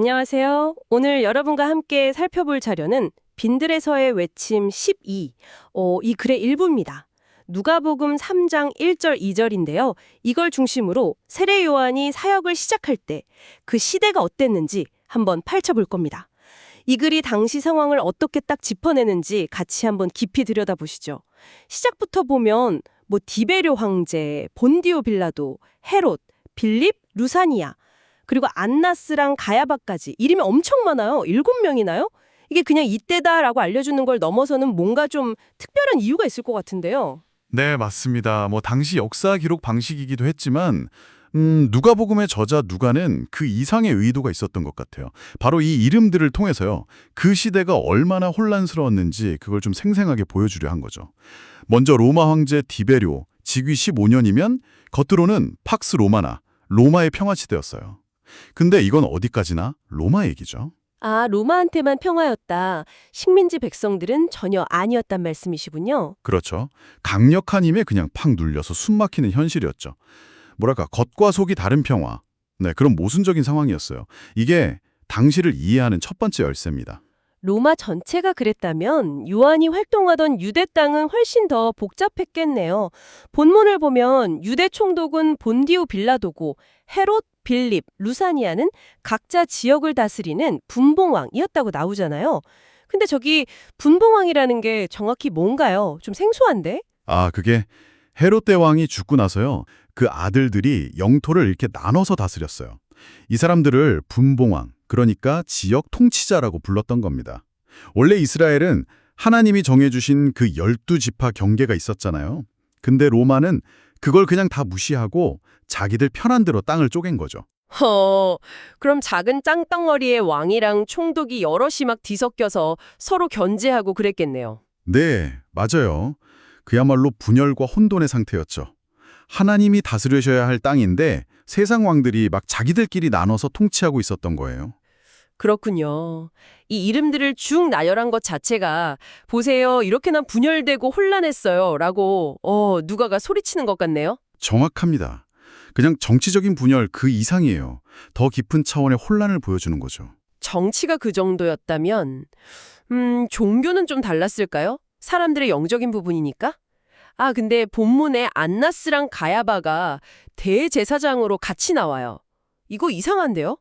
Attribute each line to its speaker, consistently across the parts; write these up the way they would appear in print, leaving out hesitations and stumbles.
Speaker 1: 안녕하세요. 오늘 여러분과 함께 살펴볼 자료는 빈들에서의 외침 12, 이 글의 일부입니다. 누가복음 3장 1절 2절인데요. 이걸 중심으로 세례 요한이 사역을 시작할 때 그 시대가 어땠는지 한번 펼쳐볼 겁니다. 이 글이 당시 상황을 어떻게 딱 짚어내는지 같이 한번 깊이 들여다보시죠. 시작부터 보면 디베료 황제, 본디오 빌라도, 헤롯, 빌립, 루사니아, 그리고 안나스랑 가야바까지 이름이 엄청 많아요. 7명이나요? 이게 그냥 이때다라고 알려주는 걸 넘어서는 뭔가 좀 특별한 이유가 있을 것 같은데요.
Speaker 2: 네, 맞습니다. 당시 역사 기록 방식이기도 했지만 누가복음의 저자 누가는 그 이상의 의도가 있었던 것 같아요. 바로 이 이름들을 통해서요. 그 시대가 얼마나 혼란스러웠는지 그걸 좀 생생하게 보여주려 한 거죠. 먼저 로마 황제 디베료, 즉위 15년이면 겉으로는 팍스 로마나, 로마의 평화시대였어요. 근데 이건 어디까지나 로마 얘기죠.
Speaker 1: 아, 로마한테만 평화였다. 식민지 백성들은 전혀 아니었단 말씀이시군요.
Speaker 2: 그렇죠. 강력한 힘에 그냥 팍 눌려서 숨막히는 현실이었죠. 뭐랄까 겉과 속이 다른 평화. 네, 그런 모순적인 상황이었어요. 이게 당시를 이해하는 첫 번째 열쇠입니다.
Speaker 1: 로마 전체가 그랬다면 요한이 활동하던 유대 땅은 훨씬 더 복잡했겠네요. 본문을 보면 유대 총독은 본디오 빌라도고 헤롯, 빌립, 루사니아는 각자 지역을 다스리는 분봉왕이었다고 나오잖아요. 근데 저기 분봉왕이라는 게 정확히 뭔가요? 좀 생소한데?
Speaker 2: 그게 헤롯 대왕이 죽고 나서요. 그 아들들이 영토를 이렇게 나눠서 다스렸어요. 이 사람들을 분봉왕, 그러니까 지역 통치자라고 불렀던 겁니다. 원래 이스라엘은 하나님이 정해주신 그 12지파 경계가 있었잖아요. 근데 로마는 그걸 그냥 다 무시하고 자기들 편한 대로 땅을 쪼갠 거죠.
Speaker 1: 그럼 작은 짱덩어리의 왕이랑 총독이 여럿이 막 뒤섞여서 서로 견제하고 그랬겠네요.
Speaker 2: 네, 맞아요. 그야말로 분열과 혼돈의 상태였죠. 하나님이 다스려셔야 할 땅인데 세상 왕들이 막 자기들끼리 나눠서 통치하고 있었던 거예요.
Speaker 1: 그렇군요. 이 이름들을 쭉 나열한 것 자체가 보세요. 이렇게나 분열되고 혼란했어요. 라고 누가가 소리치는 것 같네요.
Speaker 2: 정확합니다. 그냥 정치적인 분열 그 이상이에요. 더 깊은 차원의 혼란을 보여주는 거죠.
Speaker 1: 정치가 그 정도였다면 종교는 좀 달랐을까요? 사람들의 영적인 부분이니까? 근데 본문에 안나스랑 가야바가 대제사장으로 같이 나와요. 이거 이상한데요?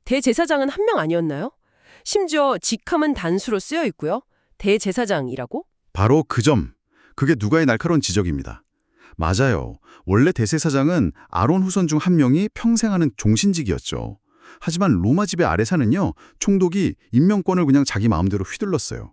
Speaker 1: 대제사장은 한 명 아니었나요? 심지어 직함은 단수로 쓰여 있고요. 대제사장이라고?
Speaker 2: 바로 그 점. 그게 누가의 날카로운 지적입니다. 맞아요. 원래 대제사장은 아론 후손 중 한 명이 평생 하는 종신직이었죠. 하지만 로마 지배 아레사는요. 총독이 임명권을 그냥 자기 마음대로 휘둘렀어요.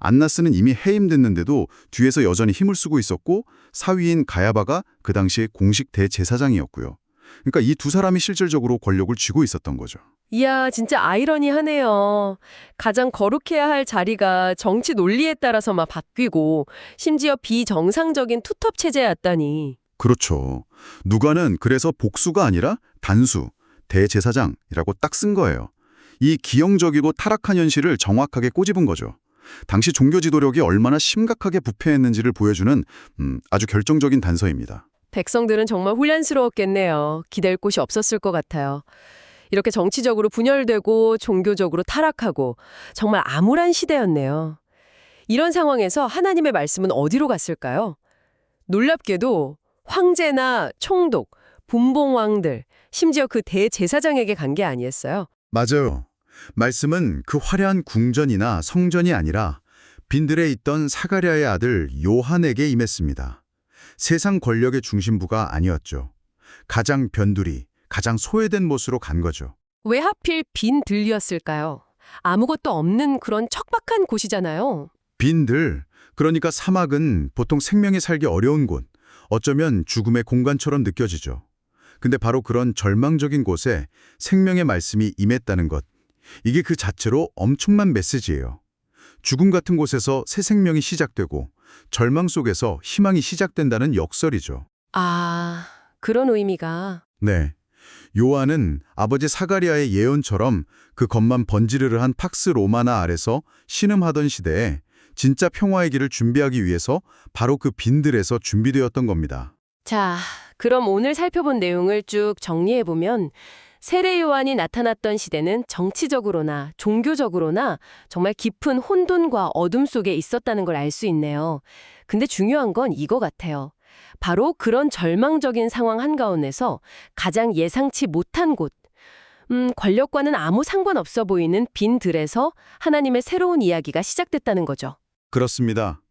Speaker 2: 안나스는 이미 해임됐는데도 뒤에서 여전히 힘을 쓰고 있었고 사위인 가야바가 그 당시에 공식 대제사장이었고요. 그러니까 이 두 사람이 실질적으로 권력을 쥐고 있었던 거죠.
Speaker 1: 이야, 진짜 아이러니하네요. 가장 거룩해야 할 자리가 정치 논리에 따라서 막 바뀌고 심지어 비정상적인 투톱 체제였다니.
Speaker 2: 그렇죠. 누가는 그래서 복수가 아니라 단수, 대제사장이라고 딱 쓴 거예요. 이 기형적이고 타락한 현실을 정확하게 꼬집은 거죠. 당시 종교 지도력이 얼마나 심각하게 부패했는지를 보여주는 아주 결정적인 단서입니다.
Speaker 1: 백성들은 정말 혼란스러웠겠네요. 기댈 곳이 없었을 것 같아요. 이렇게 정치적으로 분열되고 종교적으로 타락하고 정말 암울한 시대였네요. 이런 상황에서 하나님의 말씀은 어디로 갔을까요? 놀랍게도 황제나 총독, 분봉왕들, 심지어 그 대제사장에게 간 게 아니었어요.
Speaker 2: 맞아요. 말씀은 그 화려한 궁전이나 성전이 아니라 빈들에 있던 사가랴의 아들 요한에게 임했습니다. 세상 권력의 중심부가 아니었죠. 가장 변두리, 가장 소외된 곳으로 간 거죠.
Speaker 1: 왜 하필 빈 들이었을까요? 아무것도 없는 그런 척박한 곳이잖아요.
Speaker 2: 빈들, 그러니까 사막은 보통 생명이 살기 어려운 곳, 어쩌면 죽음의 공간처럼 느껴지죠. 근데 바로 그런 절망적인 곳에 생명의 말씀이 임했다는 것, 이게 그 자체로 엄청난 메시지예요. 죽음 같은 곳에서 새 생명이 시작되고 절망 속에서 희망이 시작된다는 역설이죠.
Speaker 1: 그런 의미가.
Speaker 2: 네. 요한은 아버지 사가리아의 예언처럼 그 겉만 번지르르한 팍스 로마나 아래서 신음하던 시대에 진짜 평화의 길을 준비하기 위해서 바로 그 빈들에서 준비되었던 겁니다.
Speaker 1: 자, 그럼 오늘 살펴본 내용을 쭉 정리해보면 세례 요한이 나타났던 시대는 정치적으로나 종교적으로나 정말 깊은 혼돈과 어둠 속에 있었다는 걸 알 수 있네요. 근데 중요한 건 이거 같아요. 바로 그런 절망적인 상황 한가운데서 가장 예상치 못한 곳, 권력과는 아무 상관없어 보이는 빈 들에서 하나님의 새로운 이야기가 시작됐다는 거죠.
Speaker 2: 그렇습니다.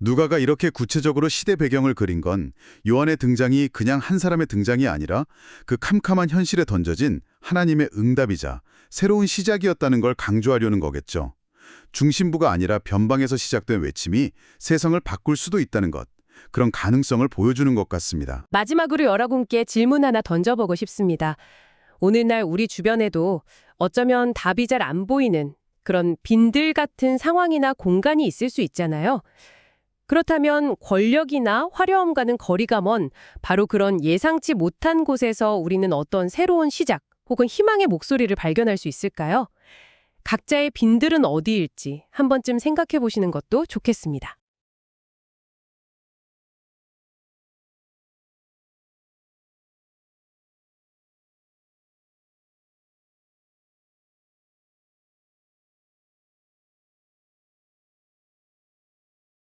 Speaker 2: 누가가 이렇게 구체적으로 시대 배경을 그린 건 요한의 등장이 그냥 한 사람의 등장이 아니라 그 캄캄한 현실에 던져진 하나님의 응답이자 새로운 시작이었다는 걸 강조하려는 거겠죠. 중심부가 아니라 변방에서 시작된 외침이 세상을 바꿀 수도 있다는 것, 그런 가능성을 보여주는 것 같습니다.
Speaker 1: 마지막으로 여러분께 질문 하나 던져보고 싶습니다. 오늘날 우리 주변에도 어쩌면 답이 잘 안 보이는 그런 빈들 같은 상황이나 공간이 있을 수 있잖아요. 그렇다면 권력이나 화려함과는 거리가 먼 바로 그런 예상치 못한 곳에서 우리는 어떤 새로운 시작 혹은 희망의 목소리를 발견할 수 있을까요? 각자의 빈들은 어디일지 한 번쯤 생각해 보시는 것도 좋겠습니다.